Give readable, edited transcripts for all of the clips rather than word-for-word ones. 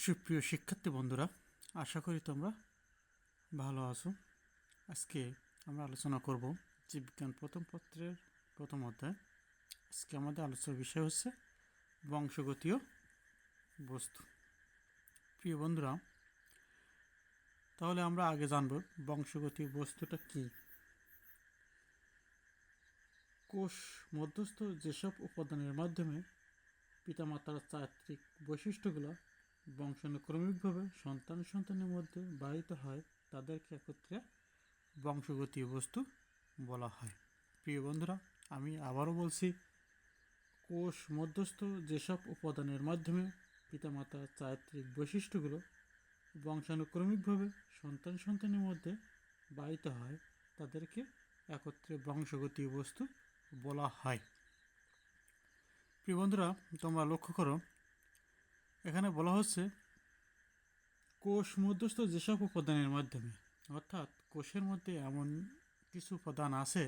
সুপ্রিয় শিক্ষার্থী বন্ধুরা, আশা করি তোমরা ভালো আছো। আজকে আমরা আলোচনা করব জীববিজ্ঞান প্রথম পত্রের প্রথম অধ্যায়। আজকে আমাদের আলোচনার বিষয় হচ্ছে বংশগতীয় বস্তু। প্রিয় বন্ধুরা, তাহলে আমরা আগে জানব বংশগতীয় বস্তুটা কি। কোষ মধ্যস্থ যেসব উপাদানের মাধ্যমে পিতামাতার চারিত্রিক বৈশিষ্ট্যগুলো বংশানুক্রমিকভাবে সন্তানের মধ্যে বাহিত হয় তাদেরকে একত্রে বংশগতীয় বস্তু বলা হয়। প্রিয় বন্ধুরা, আমি আবারও বলছি, কোষ মধ্যস্থ যেসব উপাদানের মাধ্যমে পিতামাতার চারিত্রিক বৈশিষ্ট্যগুলো বংশানুক্রমিকভাবে সন্তানের মধ্যে বাহিত হয় তাদেরকে একত্রে বংশগতীয় বস্তু বলা হয়। প্রিয় বন্ধুরা, তোমরা লক্ষ্য করো, এখানে বলা হচ্ছে কোষ মধ্যস্থ যেসব উপাদানের মাধ্যমে, অর্থাৎ কোষের মধ্যে এমন কিছু উপাদান আছে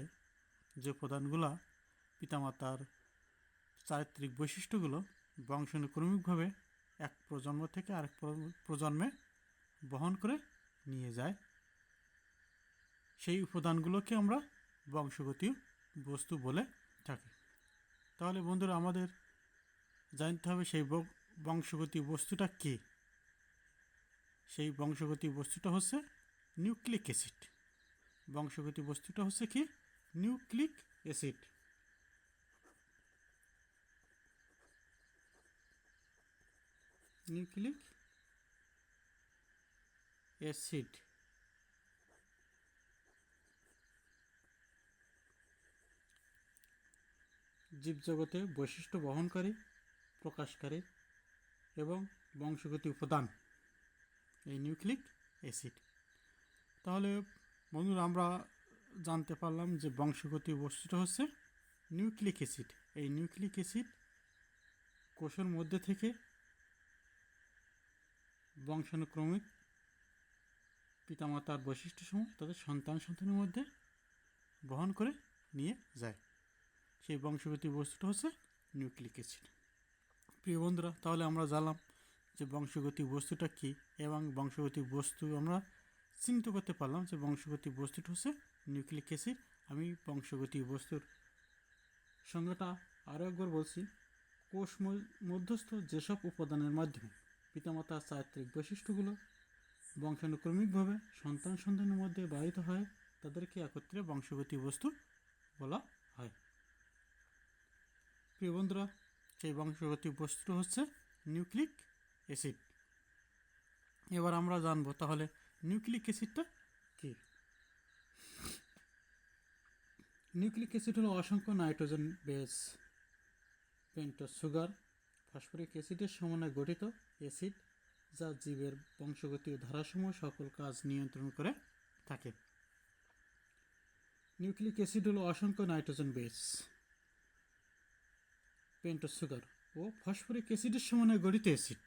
যে উপাদানগুলো পিতামাতার চারিত্রিক বৈশিষ্ট্যগুলো বংশানুক্রমিকভাবে এক প্রজন্ম থেকে আরেক প্রজন্মে বহন করে নিয়ে যায়। সেই উপাদানগুলোকে আমরা বংশগতীয় বস্তু বলে থাকি। তাহলে বন্ধুরা, আমাদের জানতে হবে সেই বংশগতীয় বস্তুটা কী। সেই বংশগতীয় বস্তুটা হচ্ছে নিউক্লিক অ্যাসিড। বংশগতীয় বস্তুটা হচ্ছে কি? Nucleic acid. নিউক্লিক অ্যাসিড জীবজগতে বৈশিষ্ট্য বহনকারী, প্রকাশকারী এবং বংশগতি উপাদান এই নিউক্লিক অ্যাসিড। তাহলে বন্ধুরা, আমরা জানতে পারলাম যে বংশগতি বস্তুটা হচ্ছে নিউক্লিক অ্যাসিড। এই নিউক্লিক অ্যাসিড কোষের মধ্যে থেকে বংশানুক্রমিক পিতামাতার বৈশিষ্ট্যসমূহ তাদের সন্তানের মধ্যে বহন করে নিয়ে যায়। সেই বংশগতি বস্তুটা হচ্ছে নিউক্লিক অ্যাসিড। প্রিয় বন্ধুরা, তাহলে আমরা জানলাম যে বংশগতি বস্তুটা কী এবং বংশগতি বস্তু আমরা চিহ্নিত করতে পারলাম যে বংশগতি বস্তুটা হচ্ছে নিউক্লিক অ্যাসিড। আমি বংশগতি বস্তুর সংজ্ঞাটা আরও একবার বলছি। কোষ মধ্যস্থ যেসব উপাদানের মাধ্যমে পিতামাতার চারিত্রিক বৈশিষ্ট্যগুলো বংশানুক্রমিকভাবে সন্তানের মধ্যে বাহিত হয় তাদেরকে একত্রে বংশগতি বস্তু বলা হয়। প্রিয় বন্ধুরা, সেই বংশগতি বস্তু হচ্ছে নিউক্লিক অ্যাসিড। এবার আমরা জানবো তাহলে নিউক্লিক অ্যাসিডটা কি। নিউক্লিক অ্যাসিড হলো অসংখ্য nitrogen base, pentose sugar, phosphoric অ্যাসিডের সমন্বয়ে গঠিত অ্যাসিড যা জীবের বংশগতীয় ধারাসমূহ সকল কাজ নিয়ন্ত্রণ করে থাকে। নিউক্লিক অ্যাসিড হলো অসংখ্য নাইট্রোজেন বেস, পেন্টোজ সুগার ও ফসফরিক অ্যাসিডের সমন্বয়ে গঠিত অ্যাসিড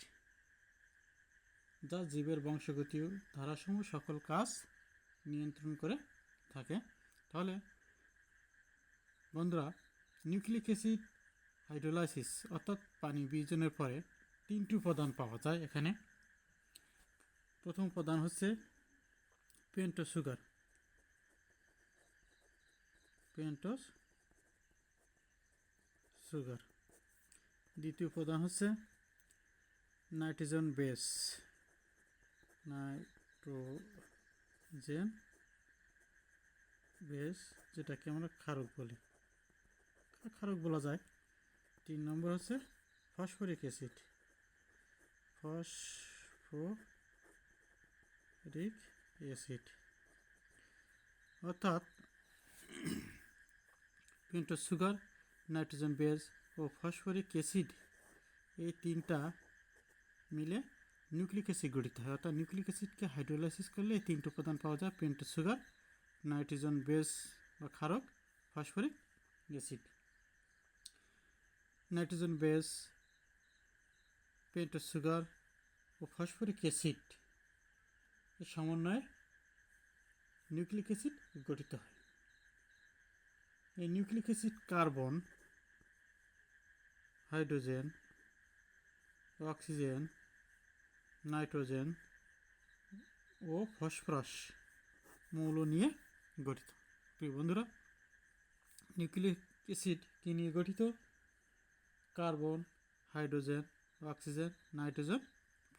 যা জীবের বংশগতীয় ধারাসমূহ সকল কাজ নিয়ন্ত্রণ করে থাকে। তাহলে বন্ধুরা, নিউক্লিক অ্যাসিড হাইড্রোলাইসিস অর্থাৎ পানি বিয়োজনের পরে তিনটি উপাদান পাওয়া যায় এখানে। প্রথম উপাদান হচ্ছে পেন্টোজ সুগার, পেন্টোজ সুগার। দ্বিতীয় উপাদান হচ্ছে নাইট্রোজেন বেস, নাইট্রোজেন বেস, যেটাকে আমরা ক্ষারক বলি, ক্ষারক বলা যায়। 3 নম্বর হচ্ছে ফসফরিক অ্যাসিড, ফসফরিক অ্যাসিড। অর্থাৎ পেন্টোজ সুগার, নাইট্রোজেন বেস ও ফসফরিক অ্যাসিড এই তিনটা মিলে নিউক্লিক অ্যাসিড গঠিত হয়। অর্থাৎ নিউক্লিক অ্যাসিডকে হাইড্রোলাইসিস করলে এই তিনটে উপাদান পাওয়া যায়: পেন্টোজ সুগার, নাইট্রোজেন বেস বা ক্ষারক, phosphoric acid. Nitrogen base, pentose sugar ও ফসফরিক অ্যাসিড এর সমন্বয়ে নিউক্লিক অ্যাসিড গঠিত হয়। এই nucleic acid carbon, hydrogen, oxygen nitrogen ও ফসফরাস মৌল নিয়ে গঠিত। প্রিয় বন্ধুরা, নিউক্লিক অ্যাসিড কী নিয়ে গঠিত? Carbon, hydrogen, oxygen, nitrogen,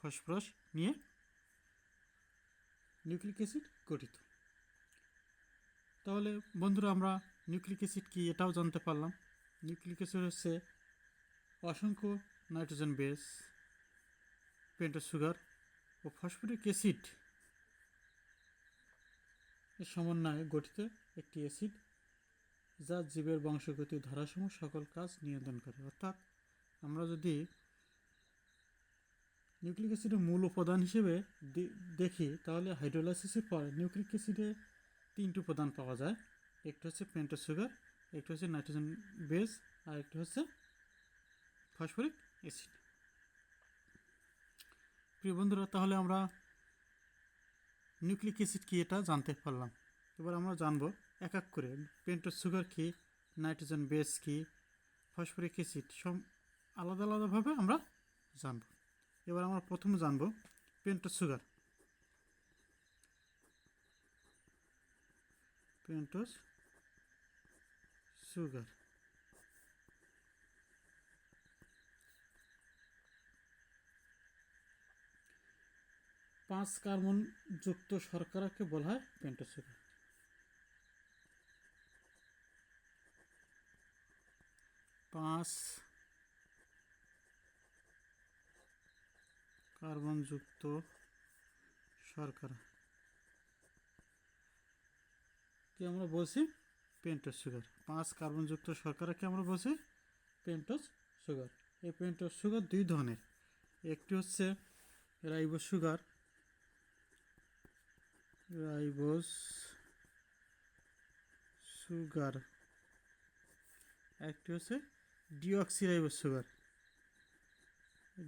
phosphorus নিয়ে নিউক্লিক অ্যাসিড গঠিত। তাহলে বন্ধুরা, আমরা নিউক্লিক অ্যাসিড কি এটাও জানতে পারলাম। নিউক্লিক অ্যাসিড হচ্ছে অসংখ্য নাইট্রোজেন বেস, পেন্টোজ সুগার ও ফসফরিক অ্যাসিড এর সমন্বয়ে গঠিত একটি অ্যাসিড, যা জীবের বংশগতি ধারাসমূহ সকল কাজ নিয়ন্ত্রণ করে। অর্থাৎ আমরা যদি নিউক্লিক অ্যাসিডের মূল উপাদান হিসেবে দেখি, তাহলে হাইড্রোলাইসিসের পর নিউক্লিক অ্যাসিডে 3টি উপাদান পাওয়া যায়। একটা হচ্ছে পেন্টোজ সুগার, একটা হচ্ছে নাইট্রোজেন বেস, আর একটা হচ্ছে ফসফরিক অ্যাসিড। প্রিয় বন্ধুরা, তাহলে আমরা নিউক্লিক অ্যাসিড কি এটা জানতে পারলাম। এবার আমরা জানবো এক এক করে পেন্টোজ সুগার কি, নাইট্রোজেন বেস কি, ফসফরিক অ্যাসিড সব আলাদা আলাদাভাবে আমরা জানব। এবার আমরা প্রথমে জানবো pentose sugar. Pentose sugar 5 carbon যুক্ত শর্করাকে বলা হয় পেন্টোজ সুগার। 5 কার্বন যুক্ত শর্করা কি আমরা বলছি? Pentose sugar. 5 কার্বন যুক্ত শর্করাকে আমরা বলছি পেন্টোজ সুগার। এই পেন্টোজ সুগার 2 ধরনের। একটি হচ্ছে রাইবোজ সুগার, রাইবোজ সুগার। একটি হচ্ছে ডিঅক্সিরাইবোজ সুগার,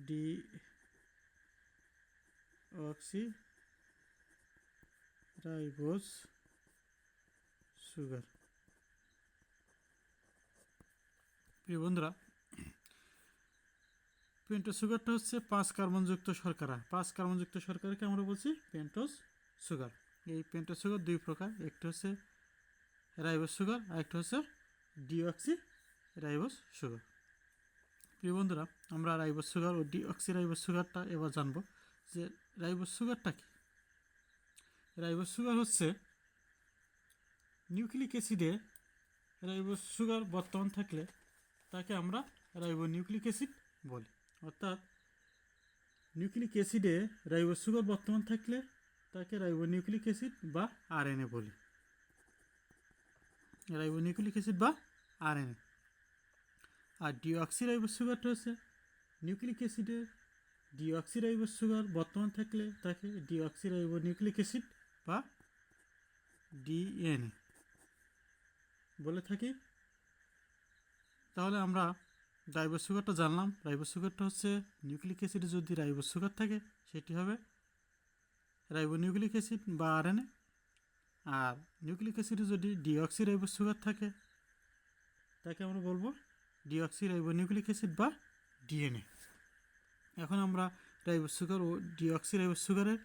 ডিঅক্সিরাইবোজ সুগার। প্রিয় বন্ধুরা, পেন্টোজ সুগারটা হচ্ছে 5 কার্বনযুক্ত শর্করা। 5 কার্বনযুক্ত শর্করাকে আমরা বলছি পেন্টোজ সুগার। এই পেন্টোজ সুগার 2 প্রকার, একটা হচ্ছে রাইবোজ সুগার আর একটা হচ্ছে ডিঅক্সিরাইবোজ সুগার। প্রিয় বন্ধুরা, আমরা রাইবোজ সুগার ও ডিঅক্সিরাইবোজ সুগারটা এবার জানবো যে রাইবোজ সুগারটা কি। রাইবোজ সুগার হচ্ছে নিউক্লিক অ্যাসিডে রাইবোজ সুগার বর্তমান থাকলে তাকে আমরা রাইবোনিউক্লিক অ্যাসিড বলি। অর্থাৎ নিউক্লিক অ্যাসিডে রাইবোজ সুগার বর্তমান থাকলে তাকে রাইবোনিউক্লিক অ্যাসিড বা আরএনএ বলি। রাইবোনিউক্লিক অ্যাসিড বা আরএনএ। আর ডিঅক্সিরাইবোজ সুগারটা হচ্ছে নিউক্লিক অ্যাসিডে ডিঅক্সিরাইবোজ সুগার বর্তমান থাকলে তাকে ডিঅক্সিরাইবোনিউক্লিক অ্যাসিড বা ডিএনএ বলে থাকি। তাহলে আমরা রাইবোজ সুগারটা জানলাম। রাইবোজ সুগারটা হচ্ছে নিউক্লিক অ্যাসিডে যদি রাইবোজ সুগার থাকে সেটি হবে রাইবোনিউক্লিক অ্যাসিড বা আরএনএ। আর নিউক্লিক অ্যাসিডে যদি ডিঅক্সিরাইবোজ সুগার থাকে তাকে আমরা বলবো ডিঅক্সিরাইবোনিউক্লিক অ্যাসিড বা ডিএনএ। এখন আমরা রাইবোজ সুগার ও ডিঅক্সিরাইবোজ সুগারের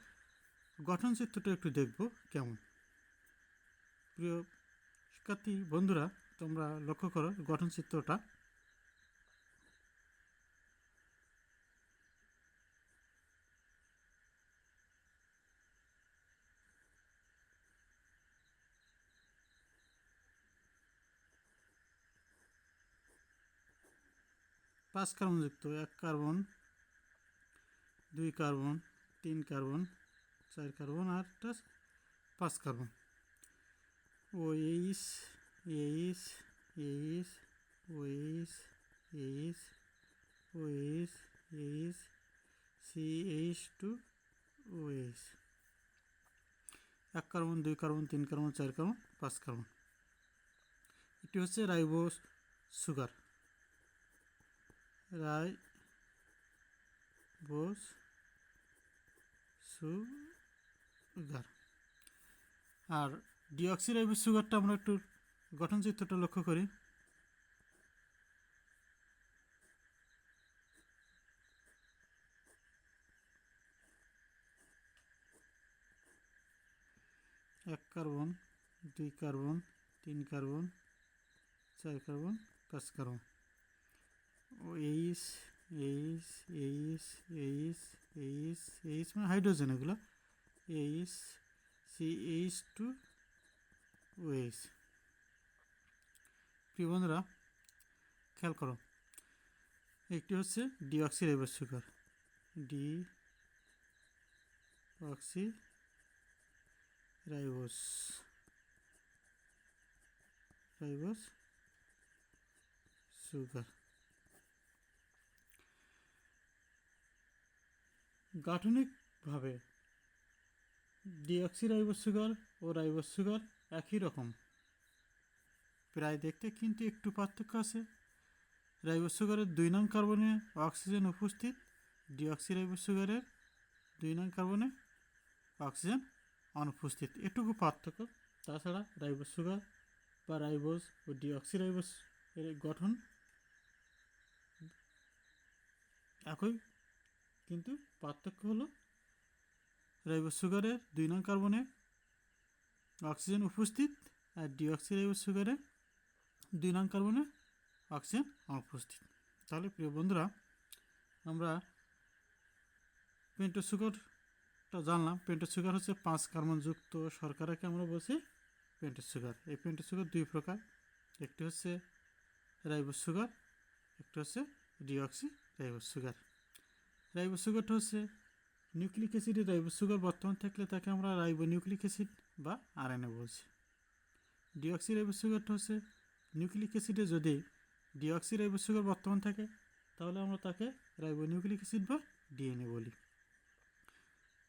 গঠন চিত্রটা একটু দেখব কেমন। প্রিয় শিক্ষার্থী বন্ধুরা, তোমরা লক্ষ্য করো গঠন চিত্রটা। পাঁচ কার্বনযুক্ত 1 কার্বন, 2 কার্বন, 3 কার্বন, 4 কার্বন আর 5 carbon. OH, H, H, OH, H, OH, H, CH2, OH। 1 carbon, 2 carbon, 3 carbon, 4 carbon, 5 carbon. এটি হচ্ছে রাইবোজ সুগার। Ribose sugar. আর ডিঅক্সিরাইবোজ সুগারটা আমরা একটু গঠন চিত্রটা লক্ষ্য করি। 1 carbon 2 carbon 3 carbon 4 carbon 5 carbon ও H H H H H H মানে হাইড্রোজেন এগুলো এইচ CH2 OH। প্রিয় বন্ধুরা খেয়াল করো, একটি হচ্ছে ডিঅক্সিরাইবোজ সুগার, ডিঅক্সিরাইবোজ সুগার। গাঠনিকভাবে ডিঅক্সিরাইবোজ সুগার ও রাইবোজ সুগার একই রকম, প্রায় দেখতে কিন্তু একটু পার্থক্য আছে। রাইবোজ সুগারের 2 নং কার্বনে অক্সিজেন উপস্থিত, ডিঅক্সিরাইবোজ সুগারের 2 নং কার্বনে অক্সিজেন অনুপস্থিত, এটুকু পার্থক্য। তাছাড়া রাইবোজ সুগার বা রাইবোজ ও ডিঅক্সিরাইবোজ এর গঠন একই, কিন্তু পার্থক্য হলো রাইবোজ সুগারের 2 নং কার্বনে অক্সিজেন উপস্থিত আর ডিঅক্সিরাইবোজ সুগারে 2 নং কার্বনে অক্সিজেন অনুপস্থিত। তাহলে প্রিয় বন্ধুরা আমরা পেন্টোজ সুগারটা জানলাম। পেন্টোজ সুগার হচ্ছে 5 কার্বন যুক্ত শর্করাকে আমরা বলছি পেন্টোজ সুগার। এই পেন্টোজ সুগার 2 প্রকার, একটি হচ্ছে রাইবোজ সুগার, একটি হচ্ছে ডিঅক্সিরাইবোজ সুগার। রাইবোজ সুগারটা হচ্ছে নিউক্লিক অ্যাসিডের রাইবোজ সুগার বর্তমান থাকলে তাকে আমরা রাইবোনিউক্লিক অ্যাসিড বা RNA বলছি। ডিঅক্সিরাইবোজ সুগারটা হচ্ছে নিউক্লিক অ্যাসিডে যদি ডিঅক্সিরাইবোজ সুগার বর্তমান থাকে তাহলে আমরা তাকে রাইবোনিউক্লিক অ্যাসিড বা DNA বলি।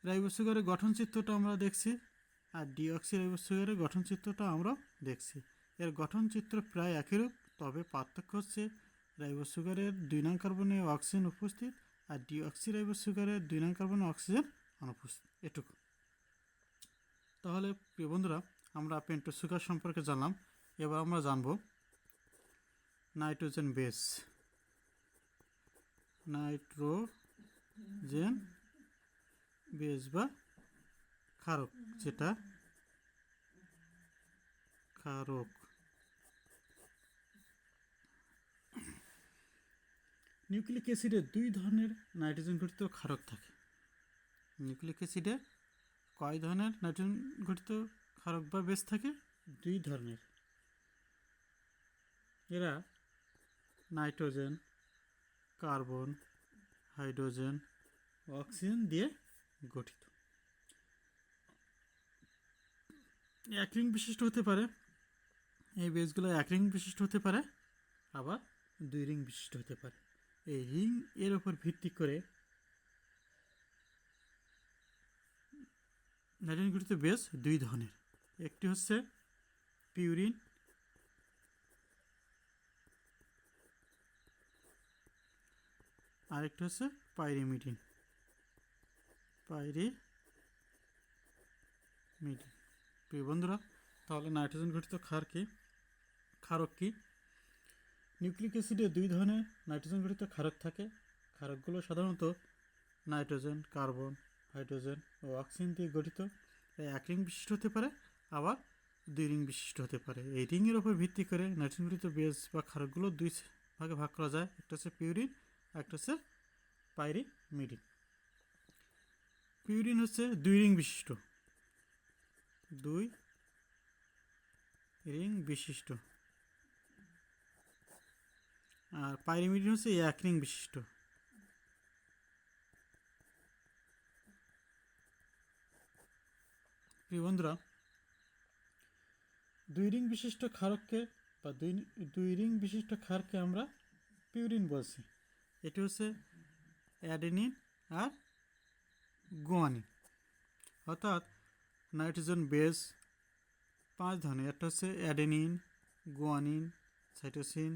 রাইবোজ সুগারের গঠন চিত্রটা আমরা দেখছি আর ডিঅক্সিরাইবোজ সুগারের গঠন চিত্রটা আমরা দেখছি। এর গঠন চিত্র প্রায় একই রূপ, তবে পার্থক্য হচ্ছে রাইবোজ সুগারের 2 নং কার্বনে অক্সিজেন উপস্থিত আর ডিঅক্সিরাইবোজ সুগারের 2 নং কার্বনে অক্সিজেন অনুপস্থিত, এটুকু। তাহলে প্রিয় বন্ধুরা আমরা পেন্টোজ সুগার সম্পর্কে জানলাম। এবার আমরা জানব নাইট্রোজেন বেস। নাইট্রোজেন বেস বা ক্ষারক, যেটা ক্ষারক। নিউক্লিক অ্যাসিডে 2 ধরনের নাইট্রোজেন ঘটিত ক্ষারক থাকে। নিউক্লিক অ্যাসিডে কয় ধরনের নাইট্রোজেন ঘটিত ক্ষারক বা বেস থাকে? 2 ধরনের। এরা নাইট্রোজেন, কার্বন, হাইড্রোজেন, অক্সিজেন দিয়ে গঠিত। এক রিং বিশিষ্ট হতে পারে, এই বেসগুলো এক রিং বিশিষ্ট হতে পারে, আবার 2 রিং বিশিষ্ট হতে পারে। এই রিং এর উপর ভিত্তি করে নাইট্রোজেন ঘটিত বেস 2 ধরনের। একটি হচ্ছে পিউরিন, আরেকটি হচ্ছে পাইরিমিডিন। প্রিয় বন্ধুরা তাহলে নাইট্রোজেন ঘটিত ক্ষারক কি? নিউক্লিক অ্যাসিডে 2 ধরনের নাইট্রোজেন ঘটিত ক্ষারক থাকে। ক্ষারকগুলো সাধারণত নাইট্রোজেন, কার্বন, হাইড্রোজেন ও অক্সিজেন দিয়ে গঠিত। এক রিং বিশিষ্ট হতে পারে, আবার 2 রিং বিশিষ্ট হতে পারে। এই রিংয়ের উপর ভিত্তি করে নাইট্রোজেন ঘটিত বেস বা ক্ষারকগুলো 2 ভাগে ভাগ করা যায়। একটা হচ্ছে পিউরিন, একটা হচ্ছে পাইরিমিডিন। পিউরিন হচ্ছে 2 রিং বিশিষ্ট, 2 রিং বিশিষ্ট, আর পাইরিমিডিন হচ্ছে 1 রিং বিশিষ্ট। প্রিয় বন্ধুরা 2 রিং বিশিষ্ট ক্ষারককে বা 2 রিং বিশিষ্ট ক্ষারকে আমরা পিউরিন বলছি। এটি হচ্ছে অ্যাডেনিন আর গুয়ানিন। অর্থাৎ নাইট্রোজেন বেস 5 ধরনের। একটা হচ্ছে অ্যাডেনিন, গুয়ানিন, সাইটোসিন,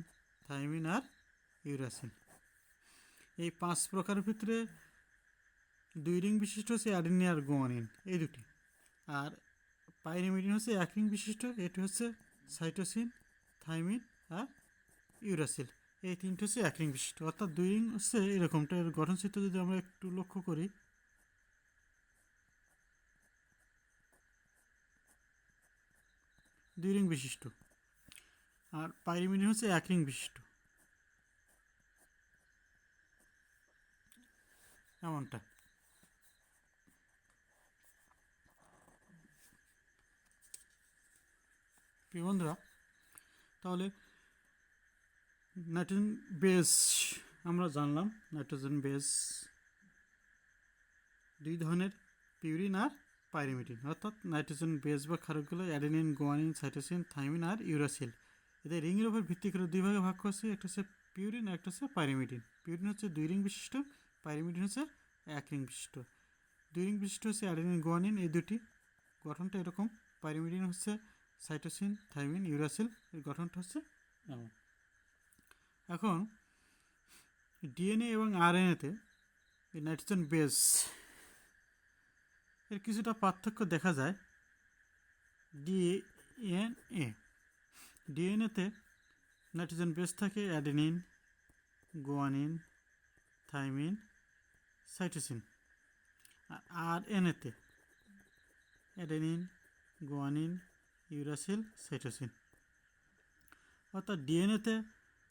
থাইমিন আর ইউরাসিন। এই 5 প্রকারের ভিতরে 2 রিং বিশিষ্ট হচ্ছে অ্যাডেনিন আর গুয়ানিন, এই দুটি। আর পাইরিমিডিন হচ্ছে 1 রিং বিশিষ্ট, এটি হচ্ছে সাইটোসিন, থাইমিন আর ইউরাসিল। এই 3টে হচ্ছে 1 রিং বিশিষ্ট। অর্থাৎ 2 রিং হচ্ছে এরকমটা। এর গঠন চিত্র যদি আমরা একটু লক্ষ্য করি, 2 রিং বিশিষ্ট, আর পাইরিমিডিন হচ্ছে 1 রিং বিশিষ্ট, এমনটা। প্রিয় বন্ধুরা, তাহলে নাইট্রোজেন বেস আমরা জানলাম। নাইট্রোজেন বেস 2 ধরনের, পিউরিন আর পাইরিমিডিন। অর্থাৎ নাইট্রোজেন বেস বা ক্ষারকগুলো অ্যাডেনিন, গুয়ানিন, সাইটোসিন, থাইমিন আর ইউরাসিল, এদের রিংয়ের উপর ভিত্তি করে 2 ভাগে ভাগ করছি। একটা হচ্ছে পিউরিন, একটা হচ্ছে পাইরিমিডিন। পিউরিন হচ্ছে 2 রিং বিশিষ্ট, পাইরিমিডিন হচ্ছে 1 রিং বিশিষ্ট। 2 রিং বিশিষ্ট হচ্ছে অ্যাডেনিন, গুয়ানিন, এই দুটি, গঠনটা এরকম। পাইরিমিডিন হচ্ছে সাইটোসিন, থাইমিন, ইউরাসিল, এর গঠনটা হচ্ছে এমন। এখন ডিএনএ এবং আরএনএতে এই নাইট্রোজেন বেস এর কিছুটা পার্থক্য দেখা যায়। ডিএনএতে নাইট্রোজেন বেস থাকে অ্যাডেনিন, গুয়ানিন, থাইমিন, সাইটোসিন। আর আরএনএতে অ্যাডেনিন, গুয়ানিন, ইউরাসিল, সাইটোসিন। অর্থাৎ ডিএনএতে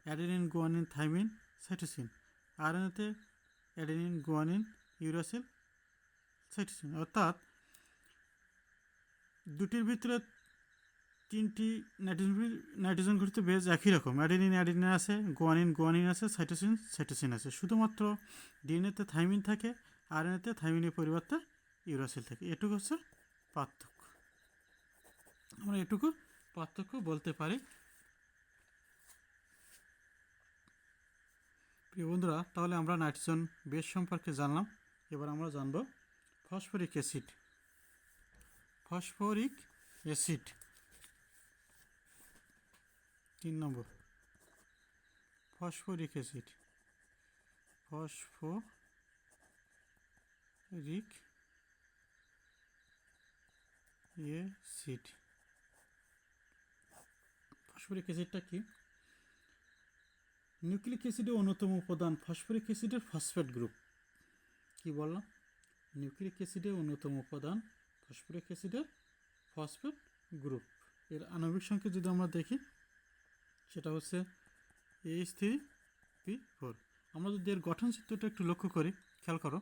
অ্যাডেনিন, গুয়ানিন, থাইমিন, সাইটোসিন। আরএনএতে অ্যাডেনিন, গুয়ানিন, ইউরাসিল, সাইটোসিন। অর্থাৎ দুটির ভিতরে 3টি নাইট্রোজেন ঘটিত বেস একই রকম। অ্যাডেনিন আছে, গুয়ানিন আছে, সাইটোসিন আছে। শুধুমাত্র ডিএনএতে থাইমিন থাকে, আরএনএতে থাইমিনের পরিবর্তে ইউরাসিল থাকে। এটুকু হচ্ছে পার্থক্য, আমরা এটুকু পার্থক্য বলতে পারি। প্রিয় বন্ধুরা, তাহলে আমরা নাইট্রোজেন বেস সম্পর্কে জানলাম। এবার আমরা জানব ফসফরিক অ্যাসিড। ফসফরিক অ্যাসিড 3 নম্বর, phosphoric acid. Phosphoric acid, phosphoric অ্যাসিডটা কি? নিউক্লিক অ্যাসিডের অন্যতম উপাদান ফসফরিক অ্যাসিডের ফসফেট গ্রুপ। কি বললাম? নিউক্লিক অ্যাসিডের অন্যতম উপাদান ফসফরিক অ্যাসিডের ফসফেট গ্রুপ। এর আণবিক সংখ্যা যদি আমরা দেখি, সেটা হচ্ছে H3P4। আমরা যদি এর গঠন চিত্রটা একটু লক্ষ্য করি, খেয়াল করো।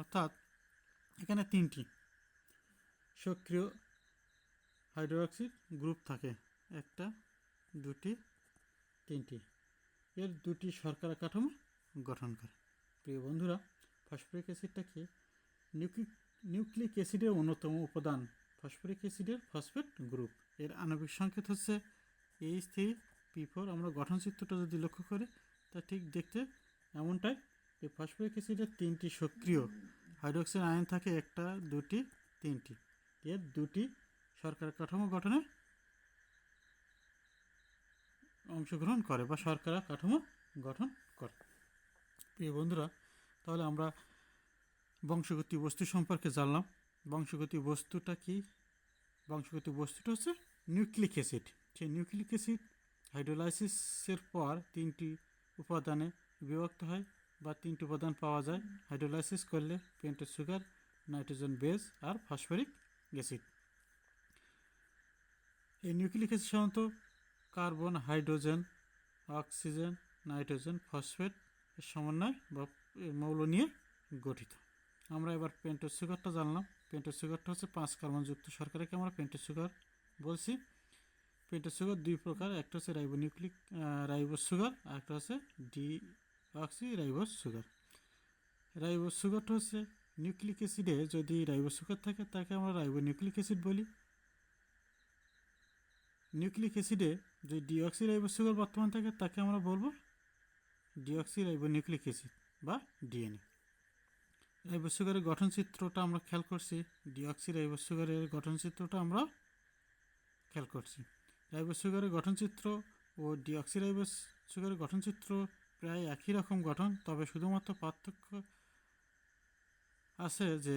অর্থাৎ এখানে 3টি সক্রিয় হাইড্রোক্সিড গ্রুপ থাকে, 1, 2, 3টি। এর 2টি শর্করা কাঠামো গঠন করে। প্রিয় বন্ধুরা, ফসফরিক অ্যাসিডটা কি? নিউক্লিক অ্যাসিডের অন্যতম উপাদান ফসফরিক অ্যাসিডের ফসফেট গ্রুপ। এর আণবিক সংকেত হচ্ছে H3P4। আমরা গঠন চিত্রটা যদি লক্ষ্য করি, তা ঠিক দেখতে এমনটাই। এই ফসফরিক অ্যাসিডের 3টি সক্রিয় হাইড্রোক্সিল আয়ন থাকে, 1, 2, 3টি। এর 2টি শর্করা কাঠামো গঠনে অংশগ্রহণ করে বা শর্করা কাঠামো গঠন করে। প্রিয় বন্ধুরা, তাহলে আমরা বংশগতি বস্তু সম্পর্কে জানলাম। বংশগতি বস্তুটা কি? বংশগতি বস্তুটা হচ্ছে নিউক্লিক অ্যাসিড। সেই নিউক্লিক অ্যাসিড হাইড্রোলাইসিসের পর 3টি উপাদানে বিভক্ত হয় বা 3টি উপাদান পাওয়া যায়। হাইড্রোলাইসিস করলে পেন্টোজ সুগার, নাইট্রোজেন বেস আর ফসফরিক অ্যাসিড। এই নিউক্লিক অ্যাসিড সাধারণত carbon, hydrogen, oxygen, nitrogen, phosphate এর সমন্বয় বা মৌল নিয়ে গঠিত। আমরা এবার পেন্টোজ সুগারটা জানলাম। পেন্টোজ সুগারটা হচ্ছে 5 কার্বনযুক্ত শর্করাকে আমরা পেন্টোজ সুগার বলছি। পেন্টোজ সুগার 2 প্রকার, একটা হচ্ছে রাইবোজ সুগার, আর একটা হচ্ছে ডিঅক্সিরাইবোজ সুগার। রাইবোজ সুগারটা হচ্ছে নিউক্লিক অ্যাসিডে যদি রাইবোজ সুগার থাকে, তাকে আমরা রাইবোনিউক্লিক অ্যাসিড বলি। নিউক্লিক অ্যাসিডে যদি ডিঅক্সিরাইবোজ সুগার বর্তমান থাকে, তাকে আমরা বলবো ডিঅক্সিরাইবোনিউক্লিক অ্যাসিড বা ডিএনএ। রাইবোজ সুগারের গঠন চিত্রটা আমরা খেয়াল করছি, ডিঅক্সিরাইবোজ সুগারের গঠন চিত্রটা আমরা খেয়াল করছি। রাইবোজ সুগারের গঠন চিত্র ও ডিঅক্সিরাইবোজ সুগারের গঠন চিত্র প্রায় একই রকম গঠন, তবে শুধুমাত্র পার্থক্য আছে যে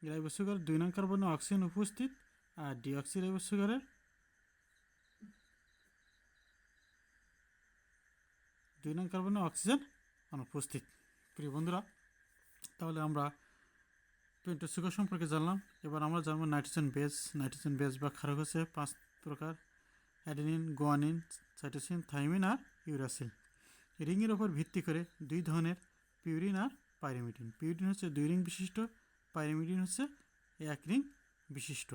রাইবোজ সুগার 2 নং কার্বনে অক্সিজেন উপস্থিত আর ডিঅক্সি রাইবোজ সুগারের 2 নং কার্বনে অক্সিজেন অনুপস্থিত। প্রিয় বন্ধুরা, তাহলে আমরা পেন্টোজ সুগার সম্পর্কে জানলাম। এবার আমরা জানবো নাইট্রোজেন বেস বা ক্ষারক হচ্ছে 5 প্রকার: অ্যাডেনিন, গুয়ানিন, সাইটোসিন, থাইমিন আর ইউরাসিল। রিংয়ের ওপর ভিত্তি করে 2 ধরনের পিউরিন আর পাইরিমিডিন। পিউরিন হচ্ছে 2 রিং বিশিষ্ট, পাইরিমিডিন হচ্ছে 1 রিং বিশিষ্ট।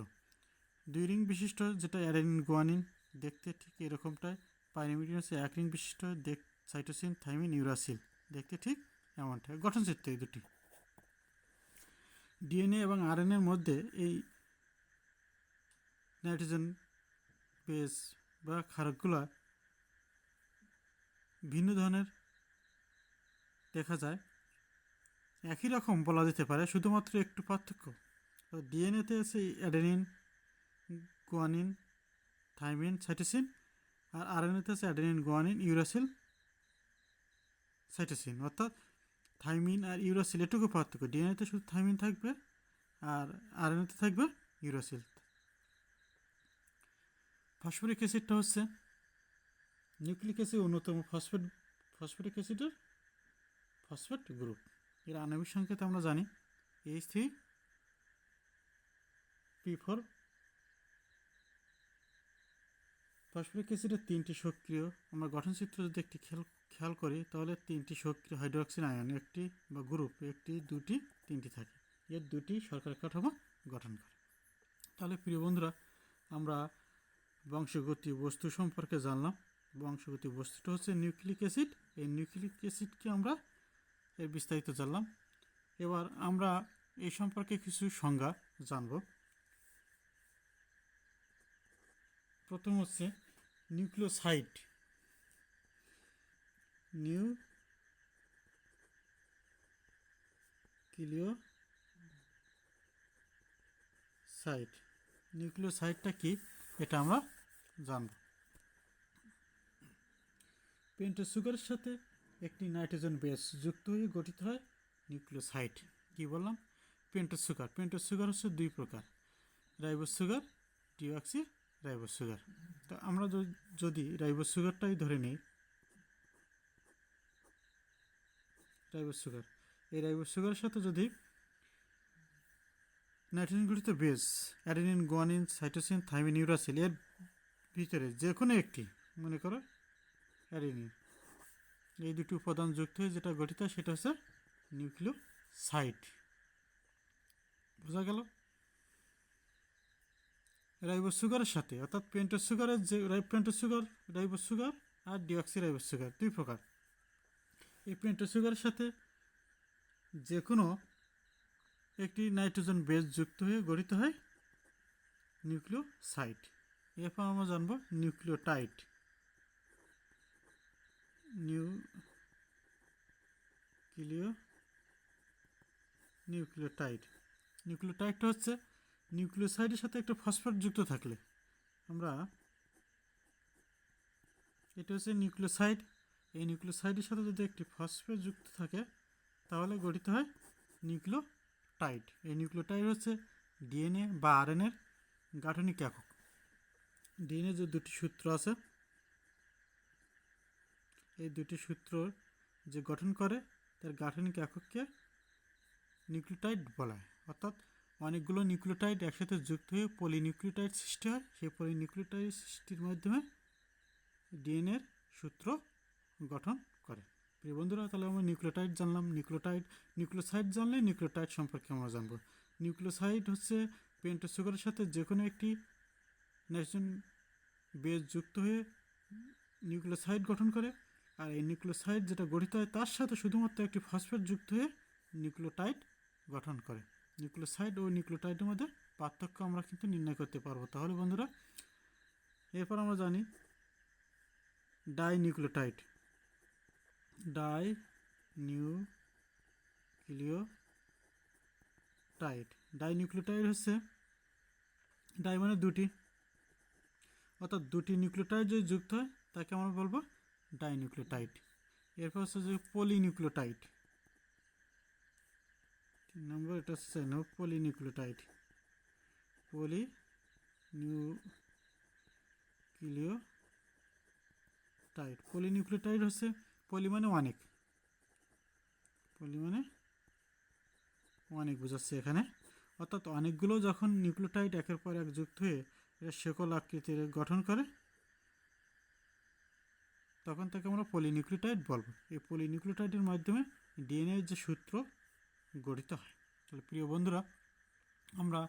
2 রিং বিশিষ্ট যেটা অ্যাডেনিন, গুয়ানিন, দেখতে ঠিক এরকমটাই। পাইরিমিডিন হচ্ছে 1 রিং বিশিষ্ট, সাইটোসিন, থাইমিন, ইউরাসিল, দেখতে ঠিক এমনটাই। গঠনচিত্র এই দুটি। ডিএনএ এবং আরএনএর মধ্যে এই নাইট্রোজেন বেস বা ক্ষারকগুলো ভিন্ন ধরনের দেখা যায়, একই রকম বলা যেতে পারে, শুধুমাত্র একটু পার্থক্য। তো ডিএনএতে আছে অ্যাডেনিন, গুয়ানিন, থাইমিন, সাইটোসিন, আর আরএনএতে আছে অ্যাডেনিন, গুয়ানিন, ইউরাসিল, সাইটোসিন। অর্থাৎ থাইমিন আর ইউরাসিল এটুকু পার্থক্য। ডিএনএতে শুধু থাইমিন থাকবে আর আরএনএতে থাকবে ইউরাসিল। ফসফরিক অ্যাসিডটা হচ্ছে নিউক্লিক অ্যাসিড অন্যতম ফসফরিক অ্যাসিডের ফসফেট গ্রুপ। এর আণবিক সংকেত আমরা জানি H3P4। ফসফরিক অ্যাসিডের 3টি সক্রিয়, আমরা গঠনচিত্র যদি একটি খেয়াল করি তাহলে 3টি সক্রিয় হাইড্রোক্সিল আয়ন একটি বা গ্রুপ 1টি 2টি 3টি থাকে। এর 2টি শর্করা কাঠামো গঠন করে। তাহলে প্রিয় বন্ধুরা, আমরা বংশগতি বস্তু সম্পর্কে জানলাম। বংশগতি বস্তুটা হচ্ছে নিউক্লিক অ্যাসিড। এই নিউক্লিক অ্যাসিডকে আমরা এর বিস্তারিত জানলাম। এবার আমরা এই সম্পর্কে কিছু সংজ্ঞা জানব। প্রথম হচ্ছে নিউক্লিওসাইড। নিউক্লিওসাইডটা কি এটা আমরা জানব। পেন্টোজ সুগারের সাথে একটি নাইট্রোজেন বেস যুক্ত হয়ে গঠিত হয় নিউক্লিওসাইড। কি বললাম? পেন্টোজ সুগার হচ্ছে 2 প্রকার: ribose sugar, deoxy ribose sugar. তো আমরা যদি রাইবোজ সুগারটাই ধরে নিই, এই রাইবোজ সুগারের সাথে যদি নাইট্রোজেন গঠিত base adenine, guanine, cytosine, thymine, uracil এর ভিতরে যে কোনো একটি, মনে করো অ্যাডেনিন, এই দুটি উপাদান যুক্ত হয়ে যেটা গঠিত হয় সেটা হচ্ছে নিউক্লিওসাইড। বোঝা গেল? রাইবোজ সুগারের সাথে, অর্থাৎ পেন্টোজ সুগারের যে রাইবোজ সুগার আর ডিঅক্সি রাইবোজ সুগার 2 প্রকার। এই পেন্টোজ সুগারের সাথে যে কোনো একটি নাইট্রোজেন বেস যুক্ত হয়ে গঠিত হয় নিউক্লিওসাইড। এরপর আমরা জানব নিউক্লিওটাইড। নিউক্লিওটাইডটা হচ্ছে নিউক্লিওসাইডের সাথে একটা ফসফেট যুক্ত থাকলে আমরা, এটা হচ্ছে নিউক্লিওসাইড। এই নিউক্লিওসাইডের সাথে যদি একটি ফসফেট যুক্ত থাকে তাহলে গঠিত হয় নিউক্লিওটাইড। এই নিউক্লিওটাইড হচ্ছে ডিএনএ বা আরএনএর গাঠনিক একক। ডিএনএ যে 2টি সূত্র আছে, এই 2টি সূত্র যে গঠন করে তার গাঠনিক একককে নিউক্লিওটাইড বলা হয়। অর্থাৎ অনেকগুলো নিউক্লিওটাইড একসাথে যুক্ত হয়ে পলিনিউক্লিওটাইড সৃষ্টি হয়। সেই পলিনিউক্লিওটাইড সৃষ্টির মাধ্যমে ডিএনএর সূত্র গঠন করে। প্রিয় বন্ধুরা, তাহলে আমরা নিউক্লিওটাইড জানলাম। নিউক্লিওসাইড জানলে নিউক্লিওটাইড সম্পর্কে আমরা জানবো। নিউক্লিওসাইড হচ্ছে পেন্টোজ সুগারের সাথে যে কোনো একটি নাইট্রোজেন বেস যুক্ত হয়ে নিউক্লিওসাইড গঠন করে। আর এই নিউক্লিওসাইড যেটা গঠিত হয় তার সাথে শুধুমাত্র একটি ফসফেট যুক্ত হয়ে নিউক্লিওটাইড গঠন করে। নিউক্লিওসাইড ও নিউক্লিওটাইডের মধ্যে পার্থক্য আমরা কিন্তু নির্ণয় করতে পারবো। তাহলে বন্ধুরা, এরপর আমরা জানি ডাইনিউক্লিওটাইড হচ্ছে ডাই মানে 2টি, অর্থাৎ 2টি নিউক্লিওটাইড যদি যুক্ত হয় তাকে আমরা বলবো ডাইনিউক্লিওটাইড। এরপর হচ্ছে যে পলিনিউক্লিওটাইড। তিন নম্বর এটা হচ্ছে পলিনিউক্লিওটাইড। পলিনিউক্লিওটাইড হচ্ছে পলি মানে অনেক, পলি মানে অনেক বোঝাচ্ছে এখানে, অর্থাৎ অনেকগুলো যখন নিউক্লিওটাইড একের পর এক যুক্ত হয়ে এটা শেকল আকৃতির গঠন করে তখন তাকে আমরা পলিনিউক্লিওটাইড বলবো। এই পলিনিউক্লিওটাইডের মাধ্যমে ডিএনএ যে সূত্র গঠিত হয়। তাহলে প্রিয় বন্ধুরা, আমরা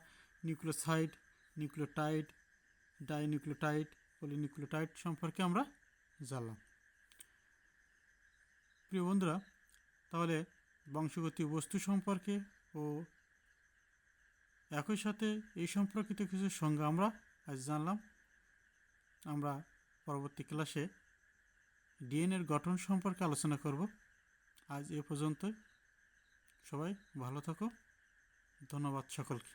নিউক্লিওসাইড, নিউক্লিওটাইড, ডাইনিউক্লিওটাইড, পলিনিউক্লিওটাইড সম্পর্কে আমরা জানলাম। প্রিয় বন্ধুরা, তাহলে বংশগতি বস্তু সম্পর্কে ও একই সাথে এই সম্পর্কিত কিছু সংজ্ঞা আমরা আজ জানলাম। আমরা পরবর্তী ক্লাসে ডিএনএর গঠন সম্পর্কে আলোচনা করব। আজ এ পর্যন্তই। সবাই ভালো থাকো। ধন্যবাদ সকলকে।